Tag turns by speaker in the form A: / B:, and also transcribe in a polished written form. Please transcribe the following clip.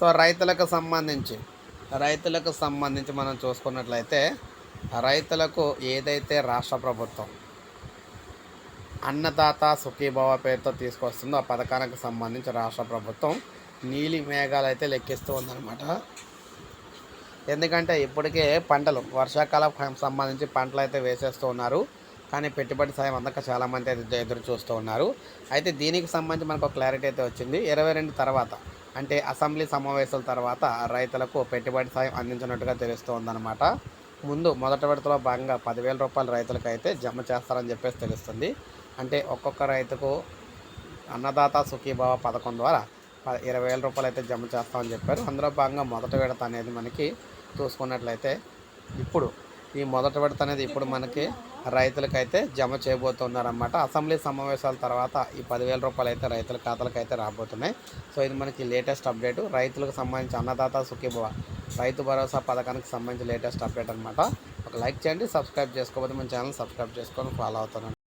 A: So రైతులకు సంబంధించి మనం చూసుకున్నట్లయితే రైతులకు ఏదైతే రాష్ట్ర ప్రభుత్వం అన్నదాత సుఖీభవ పేరుతో తీసుకొస్తుందో ఆ పథకానికి సంబంధించి రాష్ట్ర ప్రభుత్వం నీలి మేఘాలు అయితే లెక్కిస్తూ ఉందన్నమాట. ఎందుకంటే ఇప్పటికే పంటలు వర్షాకాలం సంబంధించి పంటలు అయితే వేసేస్తూ ఉన్నారు. కానీ పెట్టుబడి సాయం అందక చాలామంది అయితే ఎదురు చూస్తూ ఉన్నారు. అయితే దీనికి సంబంధించి మనకు క్లారిటీ అయితే వచ్చింది. 22 తర్వాత అంటే అసెంబ్లీ సమావేశాల తర్వాత రైతులకు పెట్టుబడి సాయం అందించినట్టుగా తెలుస్తూ ఉందన్నమాట. ముందు మొదటి విడతలో భాగంగా 10,000 రూపాయలు రైతులకు అయితే జమ చేస్తారని చెప్పేసి తెలుస్తుంది. అంటే ఒక్కొక్క రైతుకు అన్నదాత సుఖీభావ పథకం ద్వారా 20,000 రూపాయలు అయితే జమ చేస్తామని చెప్పారు. అందులో భాగంగా మొదటి విడత అనేది మనకి చూసుకున్నట్లయితే ఇప్పుడు ఈ మొదటి విడత అనేది ఇప్పుడు మనకి రైతులకైతే జమ చేయబోతున్నారన్నమాట. అసెంబ్లీ సమావేశాల తర్వాత ఈ 10,000 రూపాయలు అయితే రైతుల ఖాతాలకు అయితే రాబోతున్నాయి. సో ఇది మనకి లేటెస్ట్ అప్డేట్, రైతులకు సంబంధించి అన్నదాత సుఖీభవ రైతు భరోసా పథకానికి సంబంధించి లేటెస్ట్ అప్డేట్ అనమాట. ఒక లైక్ చేయండి, సబ్స్క్రైబ్ చేసుకోకపోతే మన ఛానల్ సబ్స్క్రైబ్ చేసుకొని ఫాలో అవుతాను.